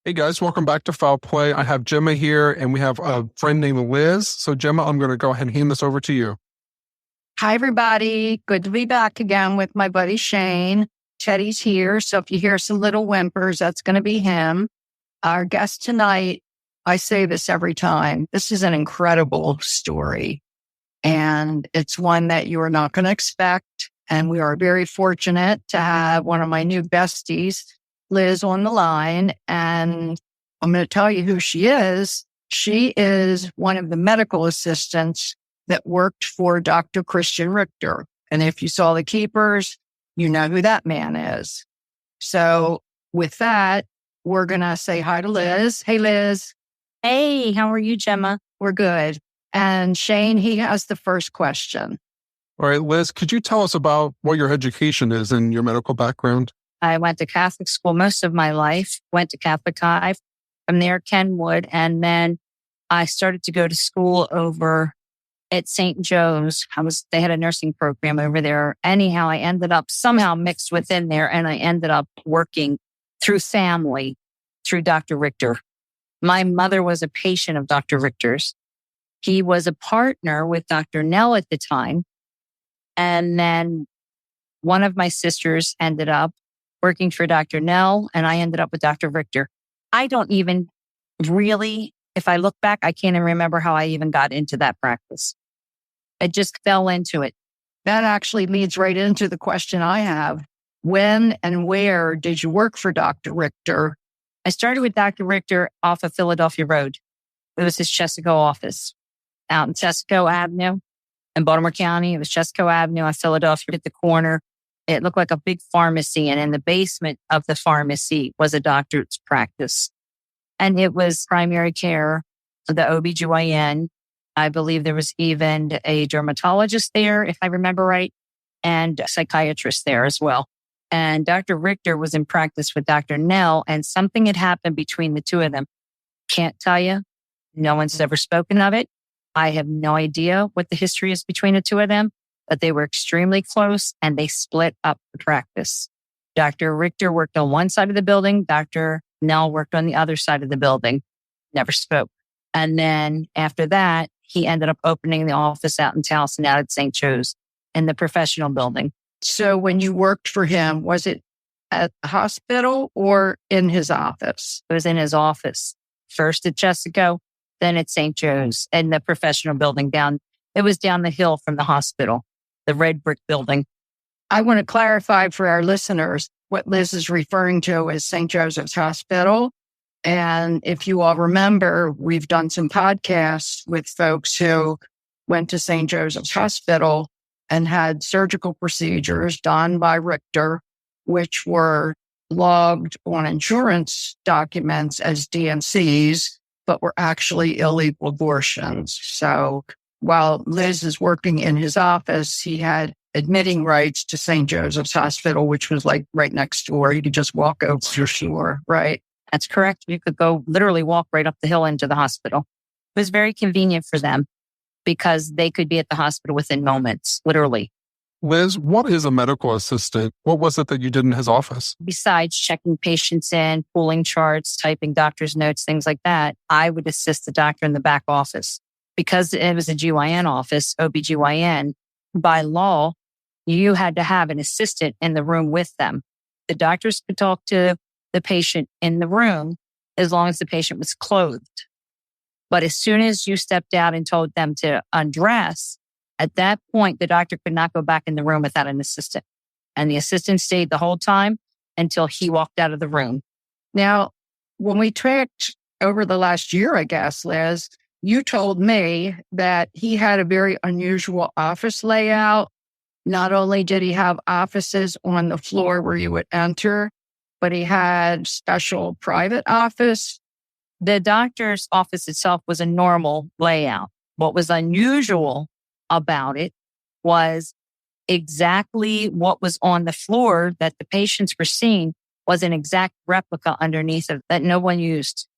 Hey guys, welcome back to Foul Play. I have Gemma here and we have a friend named Liz. So Gemma, I'm going to go ahead and hand this over to you. Hi, everybody. Good to be back again with my buddy Shane. Teddy's here. So if you hear some little whimpers, that's going to be him. Our guest tonight, I say this every time. This is an incredible story. And it's one that you are not going to expect. And we are very fortunate to have one of my new besties, Liz, on the line. And I'm going to tell you who she is. She is one of the medical assistants that worked for Dr. Christian Richter. And if you saw The Keepers, you know who that man is. So with that, we're going to say hi to Liz. Hey, Liz. Hey, how are you, Gemma? We're good. And Shane, he has the first question. All right, Liz, could you tell us about what your education is and your medical background? I went to Catholic school most of my life, went to Catholic High, from there Kenwood, and then I started to go to school over at St. Joe's. They had a nursing program over there. Anyhow, I ended up somehow mixed within there, and I ended up working through family, through Dr. Richter. My mother was a patient of Dr. Richter's. He was a partner with Dr. Nell at the time. And then one of my sisters ended up working for Dr. Nell, and I ended up with Dr. Richter. I don't even really, if I look back, I can't even remember how I even got into that practice. I just fell into it. That actually leads right into the question I have. When and where did you work for Dr. Richter? I started with Dr. Richter off of Philadelphia Road. It was his Chesapeake office out in Chesapeake Avenue in Baltimore County. It was Chesapeake Avenue on Philadelphia at the corner. It looked like a big pharmacy, and in the basement of the pharmacy was a doctor's practice. And it was primary care, the OBGYN. I believe there was even a dermatologist there, if I remember right, and a psychiatrist there as well. And Dr. Richter was in practice with Dr. Nell, and something had happened between the two of them. Can't tell you. No one's ever spoken of it. I have no idea what the history is between the two of them, but they were extremely close and they split up the practice. Dr. Richter worked on one side of the building. Dr. Nell worked on the other side of the building. Never spoke. And then after that, he ended up opening the office out in Towson, out at St. Joe's in the professional building. So when you worked for him, was it at the hospital or in his office? It was in his office. First at Chesapeake, then at St. Joe's, and the professional building down. It was down the hill from the hospital, the red brick building. I want to clarify for our listeners what Liz is referring to as St. Joseph's Hospital. And if you all remember, we've done some podcasts with folks who went to St. Joseph's Hospital and had surgical procedures done by Richter, which were logged on insurance documents as DNCs, but were actually illegal abortions. So while Liz is working in his office, he had admitting rights to St. Joseph's Hospital, which was like right next door. You could just walk over for sure, right? That's correct. You could go literally walk right up the hill into the hospital. It was very convenient for them because they could be at the hospital within moments, literally. Liz, what is a medical assistant? What was it that you did in his office? Besides checking patients in, pulling charts, typing doctor's notes, things like that, I would assist the doctor in the back office. Because it was a GYN office, OBGYN, by law, you had to have an assistant in the room with them. The doctors could talk to the patient in the room as long as the patient was clothed. But as soon as you stepped out and told them to undress, at that point, the doctor could not go back in the room without an assistant. And the assistant stayed the whole time until he walked out of the room. Now, when we tracked over the last year, I guess, Liz, you told me that he had a very unusual office layout. Not only did he have offices on the floor where you would enter, but he had special private office. The doctor's office itself was a normal layout. What was unusual about it was exactly what was on the floor that the patients were seeing was an exact replica underneath of that no one used.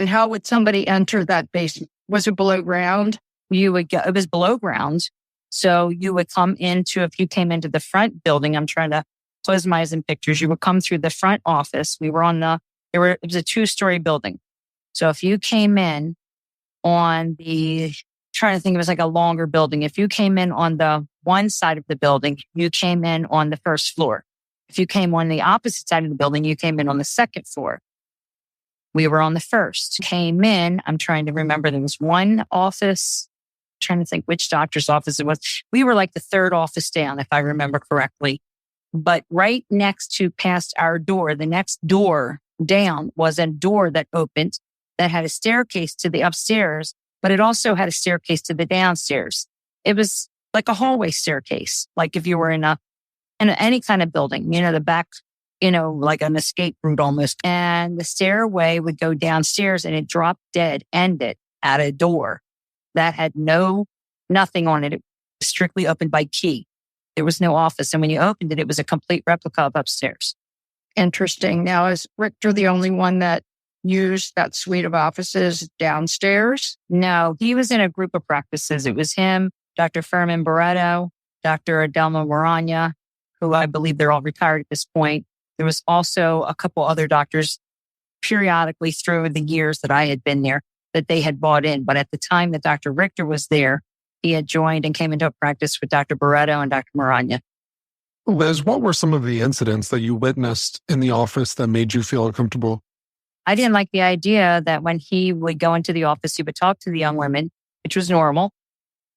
And how would somebody enter that basement? Was it below ground? It was below ground. So you would come into, if you came into the front building, I'm trying to close my eyes in pictures, you would come through the front office. We were on the It was a 2-story building. So if you came in on trying to think, it was like a longer building. If you came in on the one side of the building, you came in on the first floor. If you came on the opposite side of the building, you came in on the second floor. We were on the first. Came in, I'm trying to remember, there was one office, trying to think which doctor's office it was. We were like the third office down, if I remember correctly. But right next to past our door, the next door down was a door that opened that had a staircase to the upstairs, but it also had a staircase to the downstairs. It was like a hallway staircase, like if you were in any kind of building, the back, like an escape route almost. And the stairway would go downstairs and it dropped dead ended at a door that had nothing on it. It was strictly opened by key. There was no office. And when you opened it, it was a complete replica of upstairs. Interesting. Now, is Richter the only one that used that suite of offices downstairs? No, he was in a group of practices. It was him, Dr. Furman Barreto, Dr. Adelma Moranya, who I believe they're all retired at this point. There was also a couple other doctors periodically through the years that I had been there that they had bought in. But at the time that Dr. Richter was there, he had joined and came into a practice with Dr. Barreto and Dr. Moranya. Liz, what were some of the incidents that you witnessed in the office that made you feel uncomfortable? I didn't like the idea that when he would go into the office, he would talk to the young women, which was normal.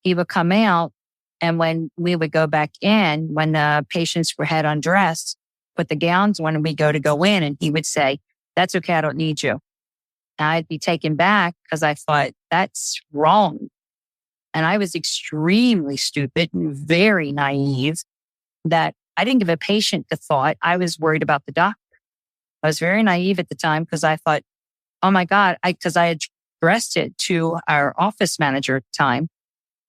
He would come out, and when we would go back in, when the patients had undressed, put the gowns on, and we go in, and he would say, "That's okay, I don't need you." And I'd be taken back because I thought, that's wrong. And I was extremely stupid and very naive that I didn't give a patient the thought. I was worried about the doctor. I was very naive at the time because I thought, oh my God, because I had addressed it to our office manager at the time.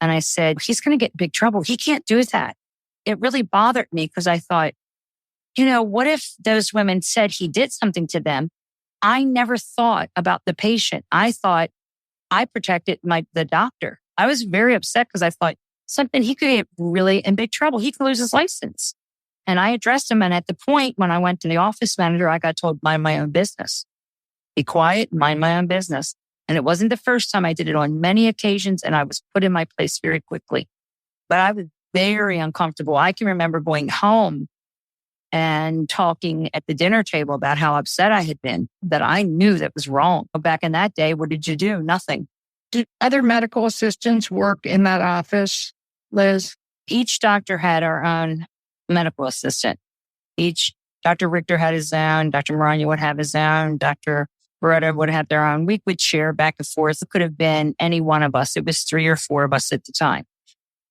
And I said, he's going to get in big trouble. He can't do that. It really bothered me because I thought, what if those women said he did something to them? I never thought about the patient. I thought I protected the doctor. I was very upset because I thought he could get really in big trouble. He could lose his license. And I addressed him. And at the point when I went to the office manager, I got told, mind my own business. Be quiet, mind my own business. And it wasn't the first time. I did it on many occasions, and I was put in my place very quickly. But I was very uncomfortable. I can remember going home and talking at the dinner table about how upset I had been, that I knew that was wrong. But back in that day, what did you do? Nothing. Did other medical assistants work in that office, Liz? Each doctor had our own medical assistant. Dr. Richter had his own, Dr. Moranya would have his own, Dr. Barreto would have their own. We would share back and forth. It could have been any one of us. It was 3 or 4 of us at the time.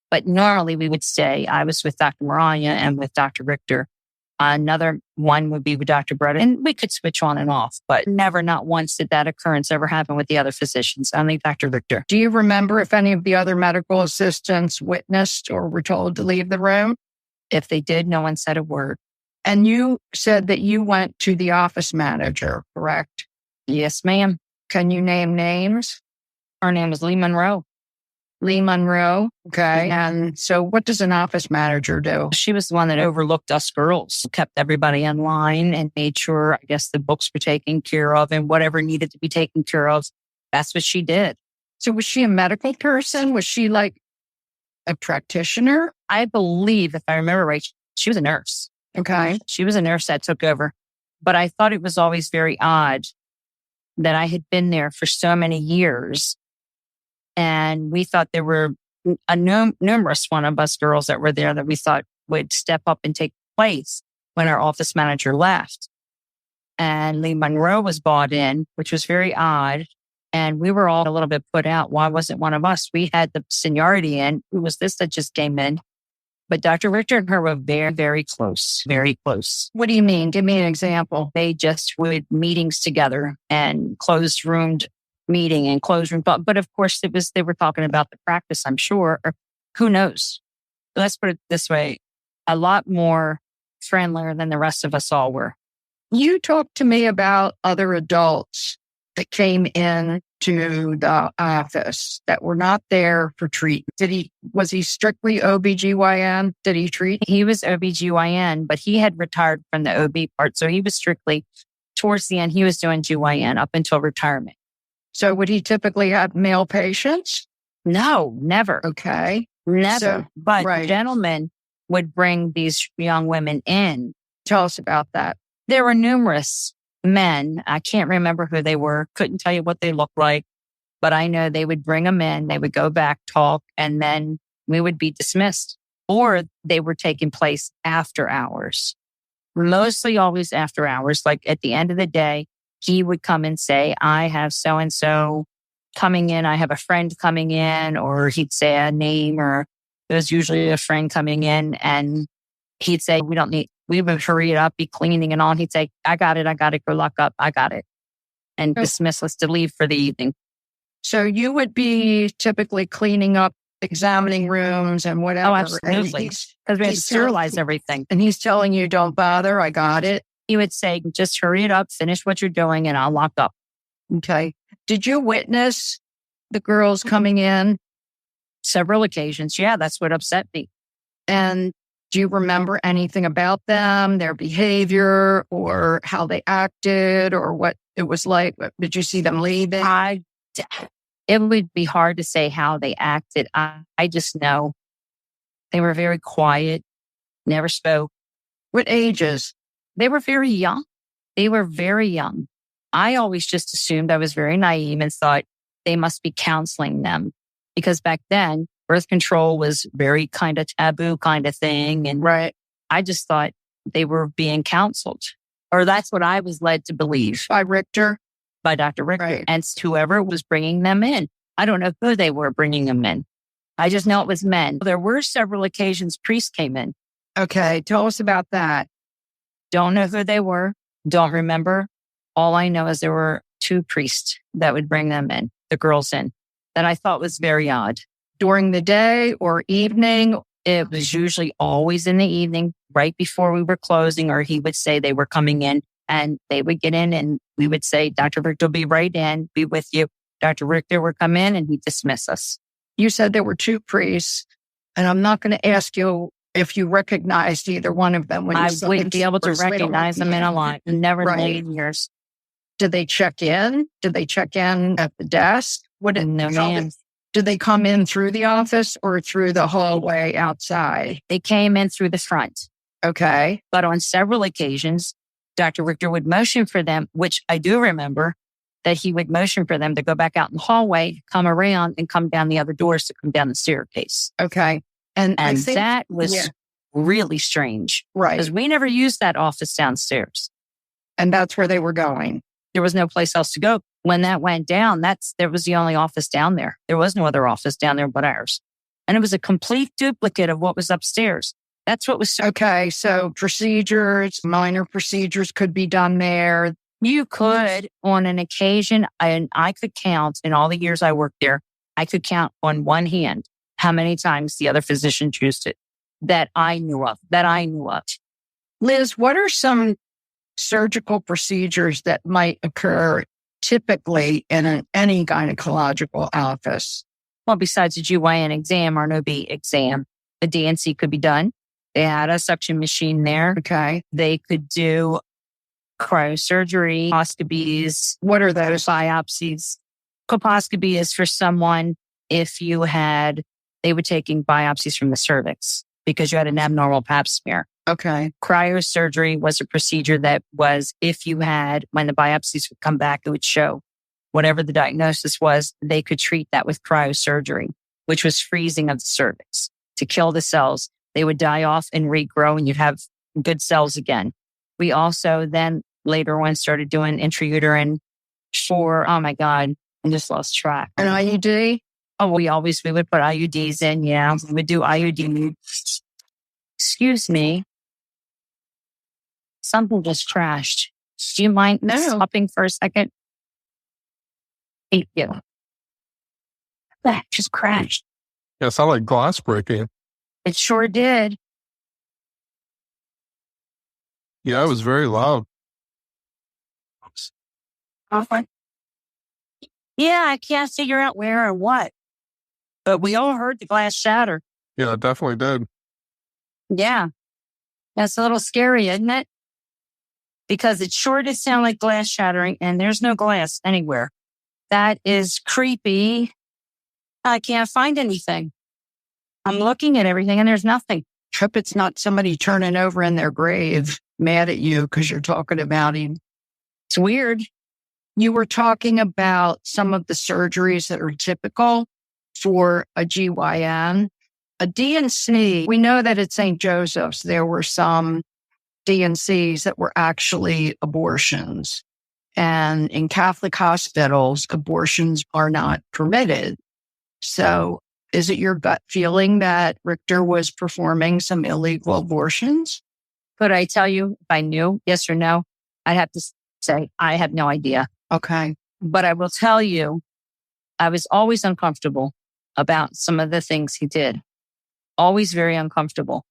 But normally we would stay. I was with Dr. Moranya and with Dr. Richter. Another one would be with Dr. Barreto. And we could switch on and off, but never, not once did that occurrence ever happen with the other physicians, only Dr. Richter. Do you remember if any of the other medical assistants witnessed or were told to leave the room? If they did, no one said a word. And you said that you went to the office manager, correct? Yes, ma'am. Can you name names? Her name is Lee Monroe. Lee Monroe. Okay. And so what does an office manager do? She was the one that overlooked us girls, kept everybody in line and made sure, I guess, the books were taken care of and whatever needed to be taken care of. That's what she did. So was she a medical person? Was she like a practitioner? I believe, if I remember right, she was a nurse. Okay. She was a nurse that took over. But I thought it was always very odd that I had been there for so many years. And we thought there were a numerous one of us girls that were there that we thought would step up and take place when our office manager left. And Lee Monroe was brought in, which was very odd. And we were all a little bit put out. Why wasn't one of us? We had the seniority in. Who was this that just came in? But Dr. Richter and her were very, very close, very close. What do you mean? Give me an example. They just would meetings together and closed roomed meeting and closed room. But of course, they were talking about the practice, I'm sure, or who knows? Let's put it this way. A lot more friendlier than the rest of us all were. You talked to me about other adults that came in to the office that were not there for treatment. Was he strictly OBGYN? Did he treat? He was OBGYN, but he had retired from the OB part. So he was strictly towards the end, he was doing GYN up until retirement. So would he typically have male patients? No, never. Okay. Never. So, But right. gentlemen would bring these young women in. Tell us about that. There were numerous men. I can't remember who they were. Couldn't tell you what they looked like. But I know they would bring them in. They would go back, talk, and then we would be dismissed. Or they were taking place after hours. Mostly always after hours. Like at the end of the day, he would come and say, I have so-and-so coming in. I have a friend coming in. Or he'd say a name, or it was usually a friend coming in. And he'd say, we would hurry it up, be cleaning and all. And he'd say, I got it. Go lock up. I got it. And dismiss us to leave for the evening. So you would be typically cleaning up, examining rooms and whatever. Oh, absolutely. Because we had to sterilize everything. And he's telling you, don't bother. I got it. He would say, just hurry it up, finish what you're doing, and I'll lock up. Okay. Did you witness the girls coming in? Several occasions. Yeah, that's what upset me. And do you remember anything about them, their behavior, or how they acted, or what it was like? Did you see them leaving? It would be hard to say how they acted. I just know they were very quiet, never spoke. What ages? They were very young. I always just assumed, I was very naive and thought they must be counseling them, because back then birth control was very kind of taboo kind of thing. And right. I just thought they were being counseled, or that's what I was led to believe. By Richter? By Dr. Richter. Right. And whoever was bringing them in. I don't know who they were bringing them in. I just know it was men. There were several occasions priests came in. Okay. Tell us about that. Don't know who they were. Don't remember. All I know is there were 2 priests that would bring them in, the girls in, that I thought was very odd. During the day or evening? It was usually always in the evening, right before we were closing, or he would say they were coming in, and they would get in and we would say, Dr. Richter will be right in, be with you. Dr. Richter would come in and he'd dismiss us. You said there were 2 priests, and I'm not going to ask you if you recognized either one of them. When I wouldn't be able to recognize them in a line. Never in a million years. Did they check in? Did they check in at the desk? No, ma'am. Did they come in through the office or through the hallway outside? They came in through the front. Okay. But on several occasions, Dr. Richter would motion for them, which I do remember, that he would motion for them to go back out in the hallway, come around, and come down the other doors to come down the staircase. Okay. And I think that was really strange. Right. Because we never used that office downstairs. And that's where they were going. There was no place else to go. When that went down, there was the only office down there. There was no other office down there but ours. And it was a complete duplicate of what was upstairs. That's what was okay. So procedures, minor procedures could be done there. You could, on an occasion, and I could count in all the years I worked there, I could count on one hand how many times the other physician used it that I knew of. Liz, what are some surgical procedures that might occur typically in any gynecological office? Well, besides a GYN exam or an OB exam, a DNC could be done. They had a suction machine there. Okay. They could do cryosurgery, colposcopies. What are those? Biopsies. Colposcopy is for someone if they were taking biopsies from the cervix because you had an abnormal pap smear. Okay. Cryosurgery was a procedure that was when the biopsies would come back, it would show whatever the diagnosis was, they could treat that with cryosurgery, which was freezing of the cervix to kill the cells. They would die off and regrow and you'd have good cells again. We also then later on started doing intrauterine for, oh my God, I just lost track. An IUD? Oh, we would put IUDs in. Yeah, we would do IUD. Excuse me. Something just crashed. Do you mind stopping for a second? Thank you. That just crashed. Yeah, it sounded like glass breaking. It sure did. Yeah, it was very loud. Yeah, I can't figure out where or what. But we all heard the glass shatter. Yeah, it definitely did. Yeah. That's a little scary, isn't it? because it sure did sound like glass shattering, and there's no glass anywhere. That is creepy. I can't find anything. I'm looking at everything and there's nothing. Hope it's not somebody turning over in their grave mad at you because you're talking about him. It's weird. You were talking about some of the surgeries that are typical for a GYN. A DNC, we know that at St. Joseph's, there were some DNCs that were actually abortions. And in Catholic hospitals, abortions are not permitted. So is it your gut feeling that Richter was performing some illegal abortions? Could I tell you if I knew, yes or no? I'd have to say, I have no idea. Okay. But I will tell you, I was always uncomfortable about some of the things he did. Always very uncomfortable.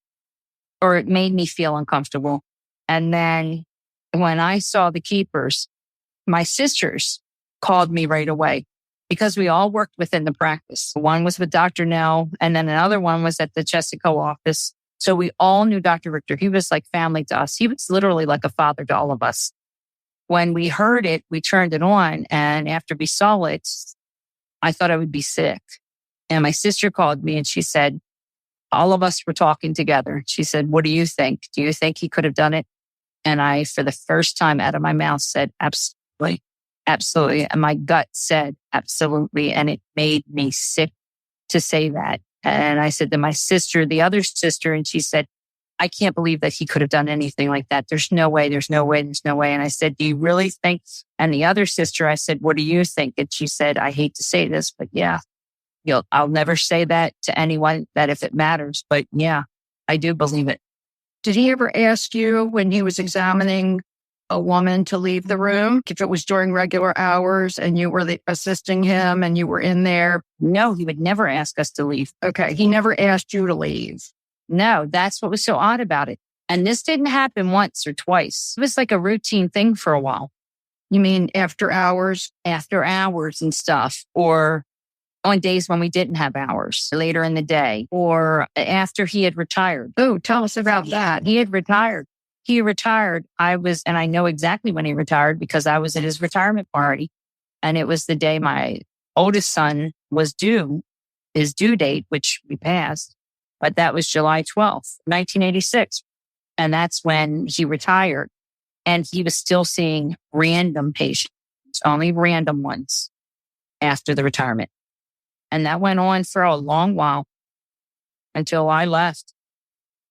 Or it made me feel uncomfortable. And then when I saw the keepers, my sisters called me right away because we all worked within the practice. One was with Dr. Nell, and then another one was at the Chesapeake office. So we all knew Dr. Richter. He was like family to us. He was literally like a father to all of us. When we heard it, we turned it on. And after we saw it, I thought I would be sick. And my sister called me and she said, all of us were talking together. She said, what do you think? Do you think he could have done it? And I, for the first time out of my mouth, said, absolutely, absolutely. And my gut said, absolutely. And it made me sick to say that. And I said to my sister, the other sister, and she said, I can't believe that he could have done anything like that. There's no way, there's no way, there's no way. And I said, do you really think? And the other sister, I said, what do you think? And she said, I hate to say this, but yeah, I'll never say that to anyone that if it matters. But yeah, I do believe it. Did he ever ask you when he was examining a woman to leave the room, if it was during regular hours and you were assisting him and you were in there? No, he would never ask us to leave. Okay. He never asked you to leave. No, that's what was so odd about it. And this didn't happen once or twice. It was like a routine thing for a while. You mean after hours? After hours and stuff. Or on days when we didn't have hours, later in the day, or after he had retired. Oh, tell us about that. He had retired. He retired. And I know exactly when he retired because I was at his retirement party. And it was the day my oldest son was due, his due date, which we passed. But that was July 12th, 1986. And that's when he retired. And he was still seeing random patients, only random ones after the retirement. And that went on for a long while until I left.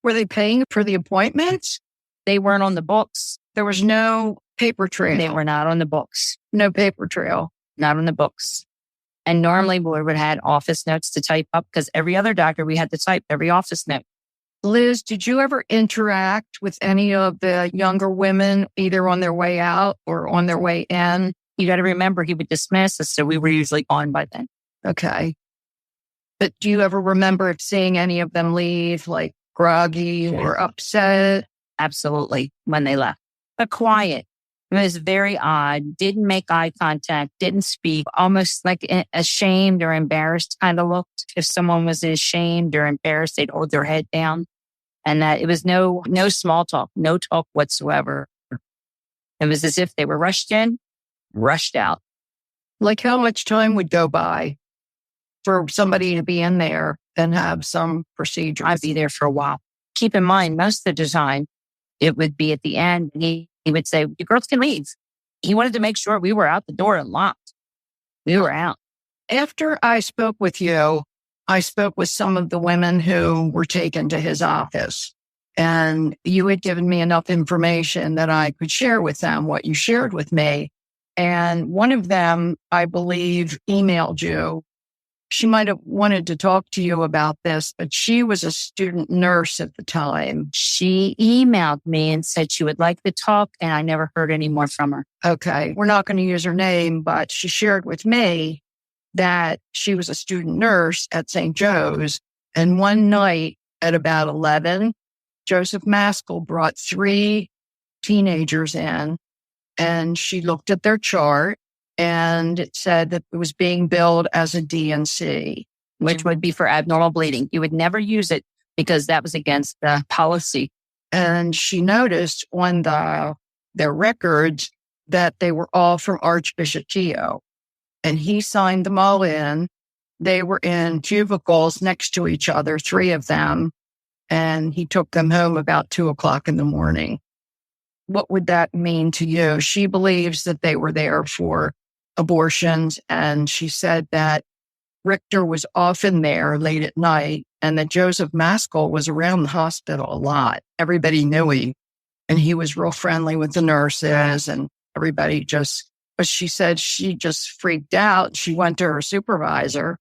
Were they paying for the appointments? They weren't on the books. There was no paper trail. They were not on the books. No paper trail. Not on the books. And normally we would have had office notes to type up because every other doctor, we had to type every office note. Liz, did you ever interact with any of the younger women, either on their way out or on their way in? You got to remember, he would dismiss us, so we were usually gone by then. Okay. But do you ever remember seeing any of them leave, like groggy or upset? Absolutely, when they left. But quiet. It was very odd. Didn't make eye contact, didn't speak, almost like ashamed or embarrassed kind of looked. If someone was ashamed or embarrassed, they'd hold their head down. And that it was no small talk, no talk whatsoever. It was as if they were rushed in, rushed out. Like how much time would go by for somebody to be in there and have some procedure? I'd be there for a while. Keep in mind, most of the time, it would be at the end. He would say, you girls can leave. He wanted to make sure we were out the door and locked. We were out. After I spoke with you, I spoke with some of the women who were taken to his office. And you had given me enough information that I could share with them what you shared with me. And one of them, I believe, emailed you. She might have wanted to talk to you about this, but she was a student nurse at the time. She emailed me and said she would like to talk, and I never heard any more from her. Okay. We're not going to use her name, but she shared with me that she was a student nurse at St. Joe's. And one night at about 11, Joseph Maskell brought 3 teenagers in, and she looked at their chart. And it said that it was being billed as a DNC, which would be for abnormal bleeding. You would never use it because that was against the policy. And she noticed on the their records that they were all from Archbishop Keogh. And he signed them all in. They were in cubicles next to each other, 3 of them. And he took them home about 2:00 in the morning. What would that mean to you? She believes that they were there for abortions. And she said that Richter was often there late at night and that Joseph Maskell was around the hospital a lot. Everybody knew him and he was real friendly with the nurses and everybody but she said she just freaked out. She went to her supervisor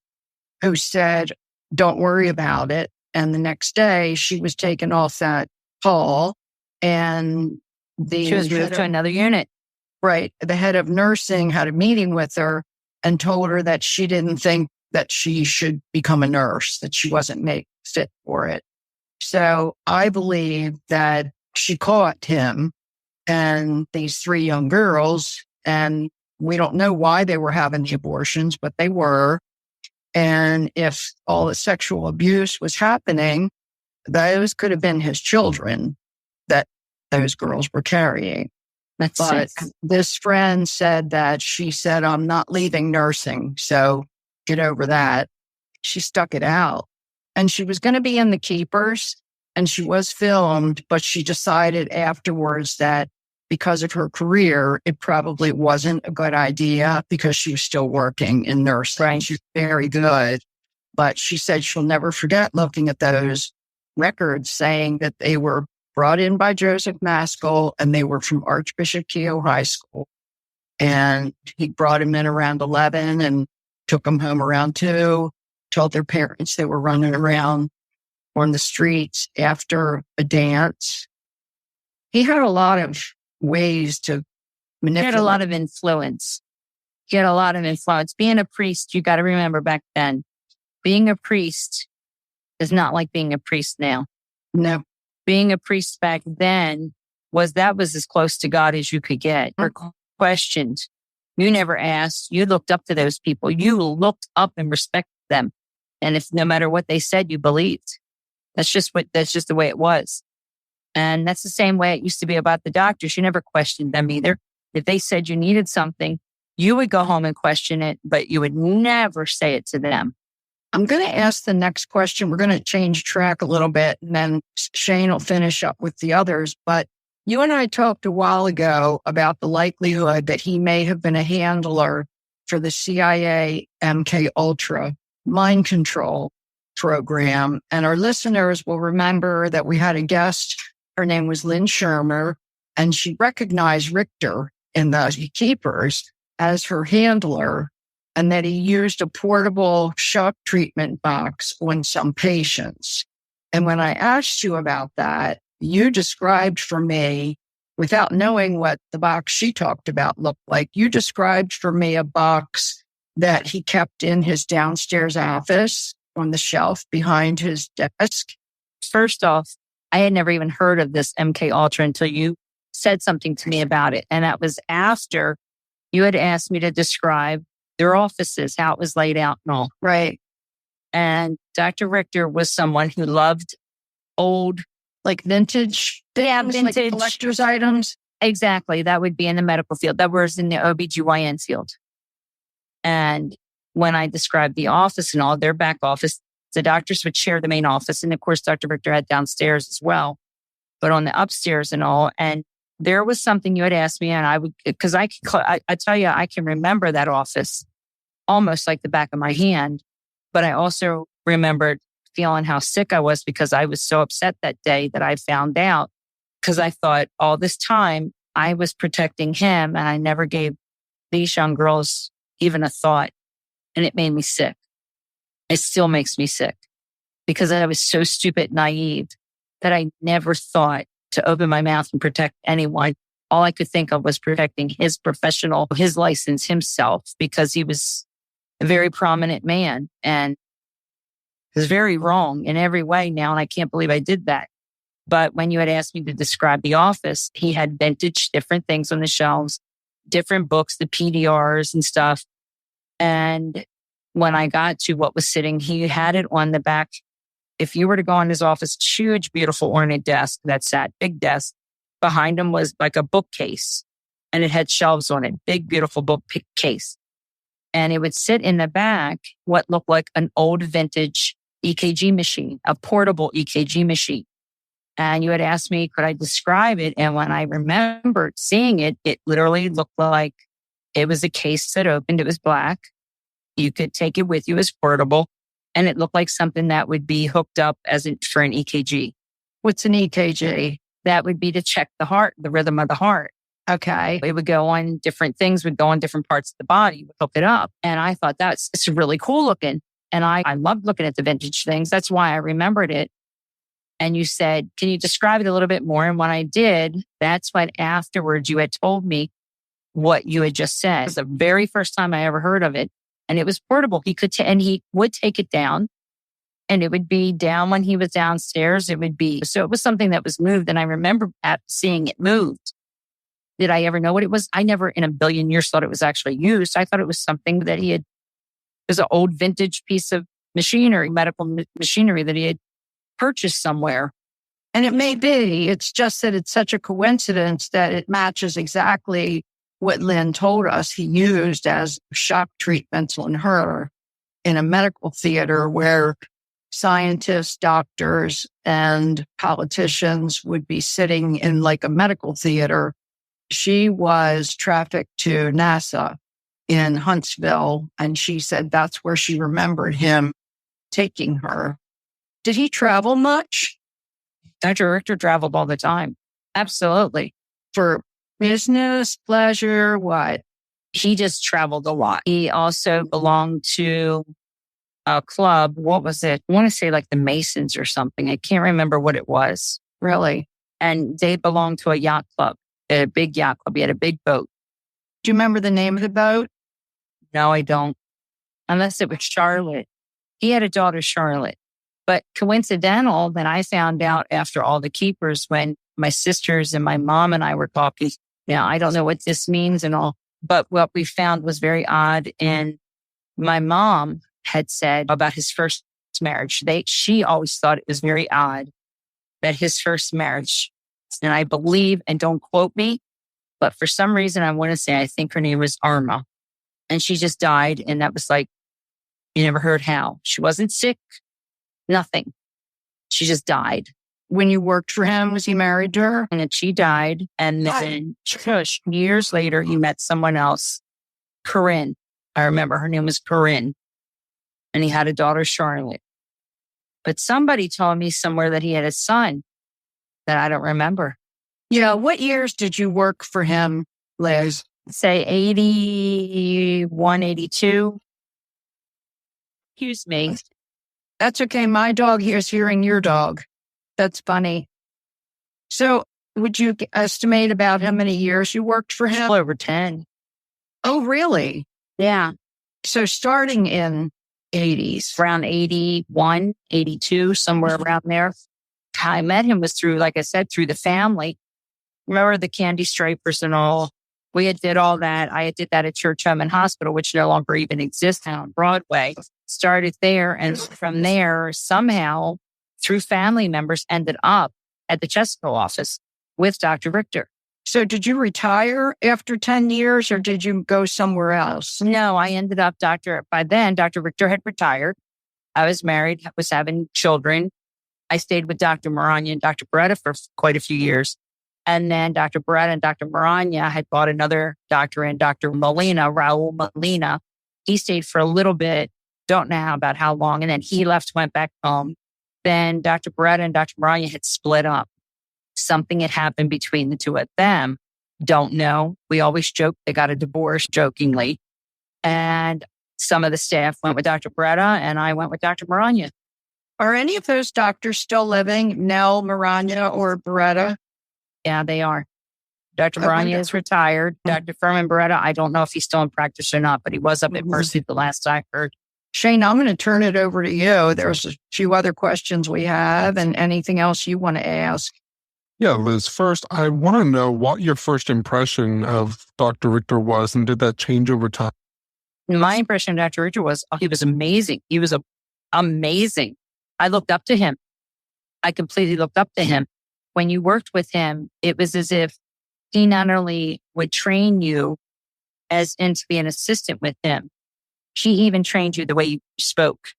who said, don't worry about it. And the next day she was taken off that call and she was moved to another unit. Right. The head of nursing had a meeting with her and told her that she didn't think that she should become a nurse, that she wasn't made fit for it. So I believe that she caught him and these 3 young girls, and we don't know why they were having the abortions, but they were. And if all the sexual abuse was happening, those could have been his children that those girls were carrying. But this friend said that she said, I'm not leaving nursing. So get over that. She stuck it out. And she was going to be in the Keepers and she was filmed, but she decided afterwards that because of her career, it probably wasn't a good idea because she was still working in nursing. Right. She's very good. But she said she'll never forget looking at those records saying that they were brought in by Joseph Maskell and they were from Archbishop Keogh High School. And he brought them in around 11 and took them home around 2, told their parents they were running around on the streets after a dance. He had a lot of ways to manipulate. He had a lot of influence. Being a priest, you got to remember back then, being a priest is not like being a priest now. No. Being a priest back then was as close to God as you could get. Or questioned. You never asked. You looked up to those people. You looked up and respected them. And if no matter what they said, you believed. That's just the way it was. And that's the same way it used to be about the doctors. You never questioned them either. If they said you needed something, you would go home and question it, but you would never say it to them. I'm going to ask the next question. We're going to change track a little bit and then Shane will finish up with the others. But you and I talked a while ago about the likelihood that he may have been a handler for the CIA MK Ultra mind control program. And our listeners will remember that we had a guest. Her name was Lynn Shermer, and she recognized Richter in the Keepers as her handler, and that he used a portable shock treatment box on some patients. And when I asked you about that, you described for me, without knowing what the box she talked about looked like, you described for me a box that he kept in his downstairs office on the shelf behind his desk. First off, I had never even heard of this MK Ultra until you said something to me about it. And that was after you had asked me to describe their offices, how it was laid out and all. Right. And Dr. Richter was someone who loved old, like vintage things, like collector's items. Exactly. That would be in the medical field. That was in the OBGYN field. And when I described the office and all, their back office, the doctors would share the main office. And of course, Dr. Richter had downstairs as well, but on the upstairs and all. And there was something you had asked me, and I would, because I tell you, I can remember that office almost like the back of my hand. But I also remembered feeling how sick I was because I was so upset that day that I found out, because I thought all this time I was protecting him and I never gave these young girls even a thought. And it made me sick. It still makes me sick because I was so stupid, naive that I never thought to open my mouth and protect anyone. All I could think of was protecting his his license himself, because he was a very prominent man and was very wrong in every way now. And I can't believe I did that. But when you had asked me to describe the office, he had vintage different things on the shelves, different books, the PDRs and stuff. And when I got to what was sitting, he had it on the back. If you were to go in his office, huge, beautiful ornate desk that sat, big desk. Behind him was like a bookcase, and it had shelves on it, big, beautiful bookcase. And it would sit in the back, what looked like an old vintage EKG machine, a portable EKG machine. And you had asked me, could I describe it? And when I remembered seeing it, it literally looked like it was a case that opened. It was black. You could take it with you as portable. And it looked like something that would be hooked up for an EKG. What's an EKG? That would be to check the heart, the rhythm of the heart. Okay. It would go on different things, would go on different parts of the body, would hook it up. And I thought it's really cool looking. And I loved looking at the vintage things. That's why I remembered it. And you said, can you describe it a little bit more? And when I did, that's when afterwards you had told me what you had just said. It was the very first time I ever heard of it. And it was portable. He would take it down, and it would be down when he was downstairs. So it was something that was moved. And I remember seeing it moved. Did I ever know what it was? I never in a billion years thought it was actually used. I thought it was something that it was an old vintage piece of machinery, medical machinery that he had purchased somewhere. And it may be. It's just that it's such a coincidence that it matches exactly what Lynn told us he used as shock treatments on her in a medical theater where scientists, doctors, and politicians would be sitting in like a medical theater. She was trafficked to NASA in Huntsville, and she said that's where she remembered him taking her. Did he travel much? Dr. Richter traveled all the time. Absolutely. For business, pleasure, what? He just traveled a lot. He also belonged to a club. What was it? I want to say like the Masons or something. I can't remember what it was. Really? And they belonged to a yacht club, a big yacht club. He had a big boat. Do you remember the name of the boat? No, I don't. Unless it was Charlotte. He had a daughter, Charlotte. But coincidental that I found out after all the keepers when my sisters and my mom and I were talking. Now, I don't know what this means and all, but what we found was very odd. And my mom had said about his first marriage, she always thought it was very odd that his first marriage, and I believe, and don't quote me, but for some reason, I want to say, I think her name was Irma. And she just died. And that was like, you never heard how. She wasn't sick, nothing. She just died. When you worked for him, was he married to her? And then she died. And then years later, he met someone else, Corinne. I remember her name was Corinne. And he had a daughter, Charlotte. But somebody told me somewhere that he had a son that I don't remember. Yeah. What years did you work for him, Liz? Say 81, 82. Excuse me. That's okay. My dog here is hearing your dog. That's funny. So would you estimate about how many years you worked for him? Over 10. Oh, really? Yeah. So starting in 80s. Around 81, 82, somewhere around there. How I met him was through, like I said, through the family. Remember the candy stripers and all? We had did all that. I did that at Church Home and Hospital, which no longer even exists now on Broadway. Started there. And from there, somehow, through family members, ended up at the Chesapeake office with Dr. Richter. So did you retire after 10 years or did you go somewhere else? No, I ended up by then, Dr. Richter had retired. I was married, was having children. I stayed with Dr. Maranya and Dr. Beretta for quite a few years. And then Dr. Beretta and Dr. Maranya had bought another doctor in Dr. Molina, Raul Molina. He stayed for a little bit, don't know about how long. And then he left, went back home. Then Dr. Beretta and Dr. Maranya had split up. Something had happened between the two of them. Don't know. We always joke they got a divorce jokingly. And some of the staff went with Dr. Beretta and I went with Dr. Maranya. Are any of those doctors still living? Nell, Maranya, or Beretta? Yeah, they are. Dr. Maranya is retired. Dr. Furman Beretta, I don't know if he's still in practice or not, but he was up at Mercy the last I heard. Shane, I'm going to turn it over to you. There's a few other questions we have and anything else you want to ask. Yeah, Liz, first, I want to know what your first impression of Dr. Richter was, and did that change over time? My impression of Dr. Richter was he was amazing. He was amazing. I looked up to him. I completely looked up to him. when you worked with him, it was as if he not only would train you as in to be an assistant with him, he even trained you the way you spoke.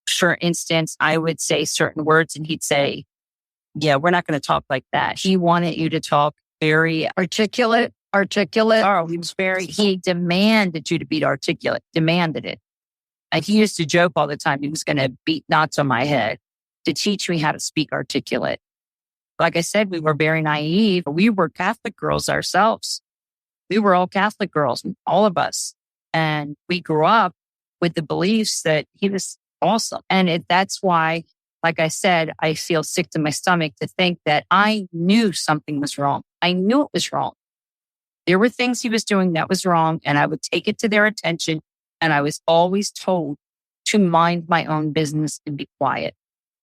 For instance, I would say certain words and he'd say, yeah, we're not going to talk like that. He wanted you to talk very articulate. Oh, he demanded you to be articulate, demanded it. And he used to joke all the time. He was going to beat knots on my head to teach me how to speak articulate. Like I said, we were very naive. We were Catholic girls ourselves. We were all Catholic girls, all of us. And we grew up with the beliefs that he was awesome. And that's why, like I said, I feel sick to my stomach to think that I knew something was wrong. I knew it was wrong. There were things he was doing that was wrong, and I would take it to their attention. And I was always told to mind my own business and be quiet.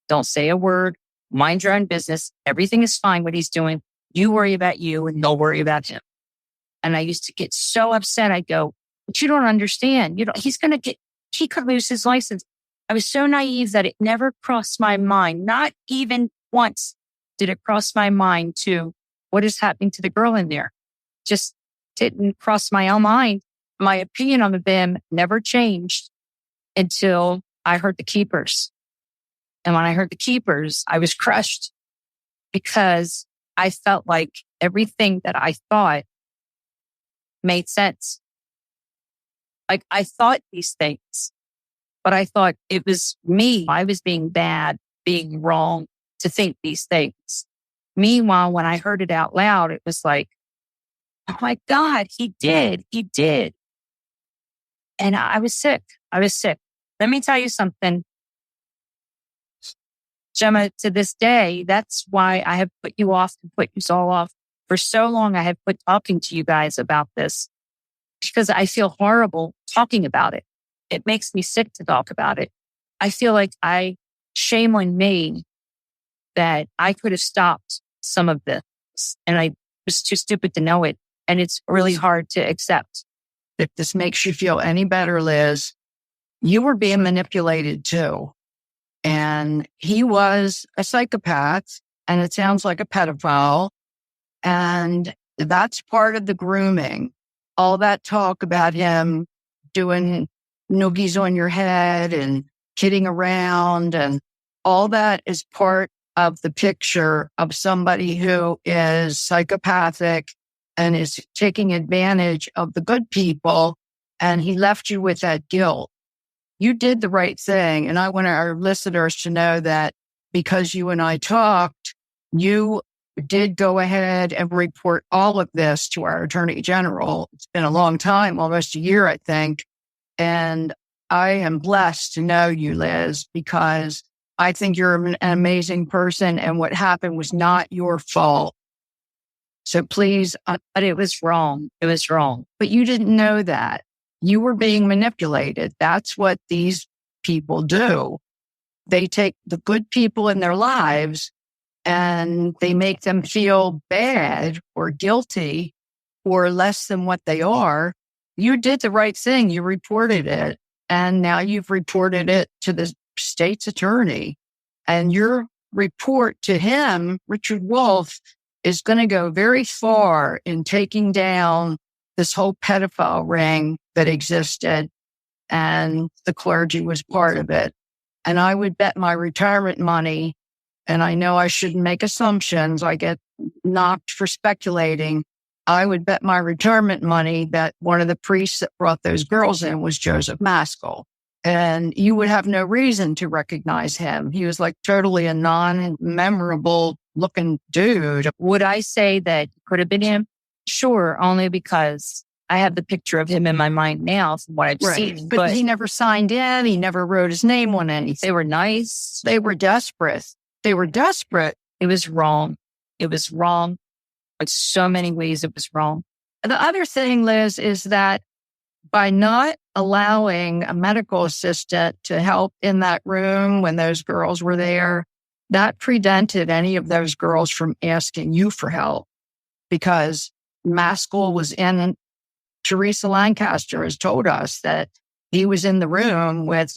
Don't say a word. Mind your own business. Everything is fine what he's doing. You worry about you and they'll worry about him. And I used to get so upset. I'd go, but you don't understand. He could lose his license. I was so naive that it never crossed my mind. Not even once did it cross my mind to what is happening to the girl in there. Just didn't cross my own mind. My opinion on him never changed until I heard the keepers. And when I heard the keepers, I was crushed because I felt like everything that I thought made sense. Like I thought these things, but I thought it was me. I was being bad, being wrong to think these things. Meanwhile, when I heard it out loud, it was like, oh my God, he did. And I was sick. Let me tell you something, Gemma, to this day, that's why I have put you off and put you all off. For so long, I have put talking to you guys about this because I feel horrible talking about it. It makes me sick to talk about it. I feel like shame on me that I could have stopped some of this and I was too stupid to know it. And it's really hard to accept. If this makes you feel any better, Liz, you were being manipulated too. And he was a psychopath, and it sounds like a pedophile. And that's part of the grooming. All that talk about him doing noogies on your head and kidding around, and all that is part of the picture of somebody who is psychopathic and is taking advantage of the good people. And he left you with that guilt. You did the right thing. And I want our listeners to know that because you and I talked, you did go ahead and report all of this to our Attorney General. It's been a long time, almost a year, I think. And I am blessed to know you, Liz, because I think you're an amazing person. And what happened was not your fault. So please, but it was wrong. It was wrong. But you didn't know that. You were being manipulated. That's what these people do. They take the good people in their lives and they make them feel bad or guilty or less than what they are. You did the right thing. You reported it. And now you've reported it to the state's attorney. And your report to him, Richard Wolf, is going to go very far in taking down this whole pedophile ring that existed, and the clergy was part of it. And I would bet my retirement money, and I know I shouldn't make assumptions, I get knocked for speculating. I would bet my retirement money that one of the priests that brought those girls in was Joseph Maskell. And you would have no reason to recognize him. He was like totally a non-memorable looking dude. Would I say that it could have been him? Sure, only because I have the picture of him in my mind now from what I've seen. But he never signed in. He never wrote his name on anything. They were nice. They were desperate. It was wrong. It was wrong. In so many ways, it was wrong. The other thing, Liz, is that by not allowing a medical assistant to help in that room when those girls were there, that prevented any of those girls from asking you for help, because Maskell was in. Teresa Lancaster has told us that he was in the room with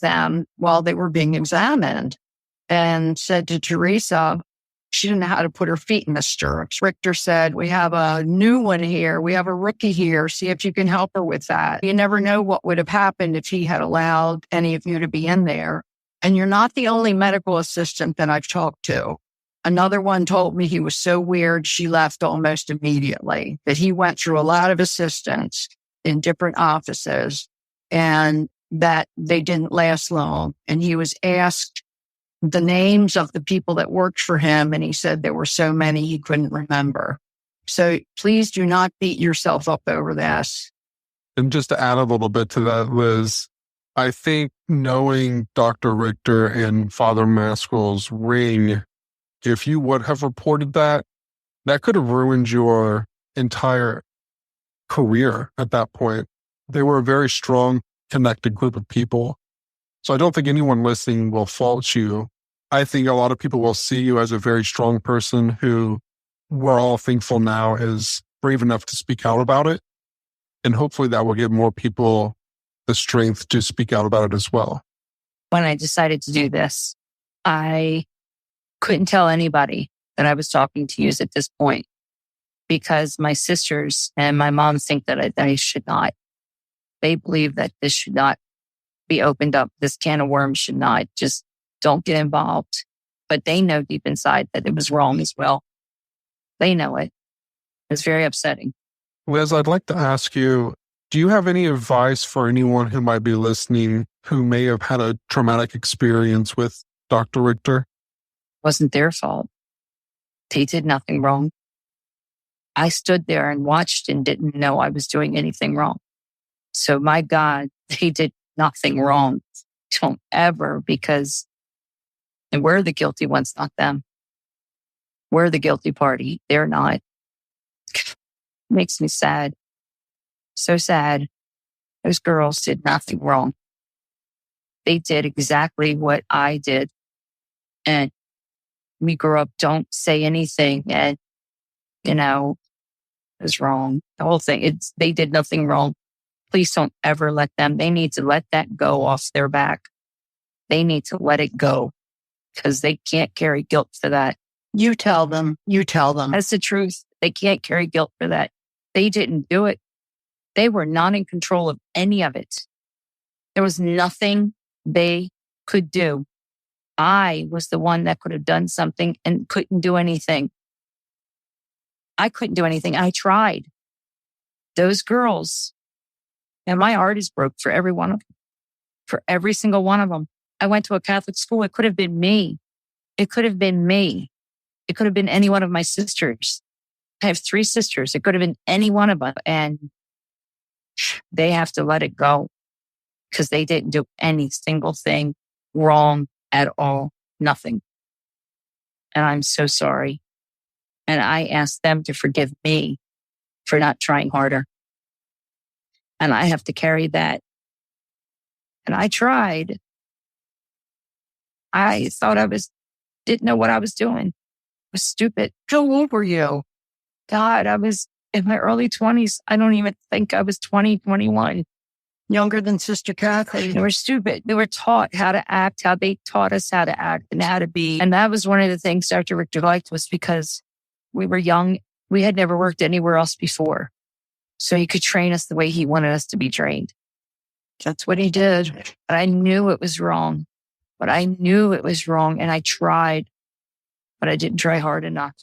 them while they were being examined. and said to Teresa, she didn't know how to put her feet in the stirrups. Richter said, we have a new one here. We have a rookie here. See if you can help her with that. You never know what would have happened if he had allowed any of you to be in there. And you're not the only medical assistant that I've talked to. Another one told me he was so weird, she left almost immediately, that he went through a lot of assistants in different offices and that they didn't last long. And he was asked the names of the people that worked for him, and he said there were so many he couldn't remember. So please do not beat yourself up over this. And just to add a little bit to that, Liz, I think knowing Dr. Richter and Father Maskell's ring, if you would have reported that, that could have ruined your entire career at that point. They were a very strong, connected group of people. So I don't think anyone listening will fault you. I think a lot of people will see you as a very strong person who we're all thankful now is brave enough to speak out about it. And hopefully that will give more people the strength to speak out about it as well. When I decided to do this, I couldn't tell anybody that I was talking to you at this point because my sisters and my mom think that I should not. They believe that this should not be opened up. This can of worms should not. Just don't get involved. But they know deep inside that it was wrong as well. They know it. It's very upsetting. Liz, I'd like to ask you, do you have any advice for anyone who might be listening who may have had a traumatic experience with Dr. Richter? It wasn't their fault. They did nothing wrong. I stood there and watched and didn't know I was doing anything wrong. So my God, they did nothing wrong. Don't ever, because and we're the guilty ones, not them. We're the guilty party. They're not. Makes me sad. So sad. Those girls did nothing wrong. They did exactly what I did. And we grew up, don't say anything. And, it was wrong. The whole thing, they did nothing wrong. Please don't ever let them. They need to let that go off their back. They need to let it go because they can't carry guilt for that. You tell them. You tell them. That's the truth. They can't carry guilt for that. They didn't do it. They were not in control of any of it. There was nothing they could do. I was the one that could have done something and couldn't do anything. I couldn't do anything. I tried. Those girls, and my heart is broke for every one of them, for every single one of them. I went to a Catholic school. It could have been me. It could have been me. It could have been any one of my sisters. I have 3 sisters. It could have been any one of them. And they have to let it go because they didn't do any single thing wrong at all. Nothing. And I'm so sorry. And I ask them to forgive me for not trying harder. And I have to carry that. And I tried. I thought didn't know what I was doing. It was stupid. How old were you? God, I was in my early 20s. I don't even think I was 20, 21. Younger than Sister Cathy. They were stupid. They were taught how to act, how they taught us how to act and how to be. And that was one of the things Dr. Richter liked was because we were young. We had never worked anywhere else before. So he could train us the way he wanted us to be trained. That's what he did. But I knew it was wrong. And I tried, but I didn't try hard enough.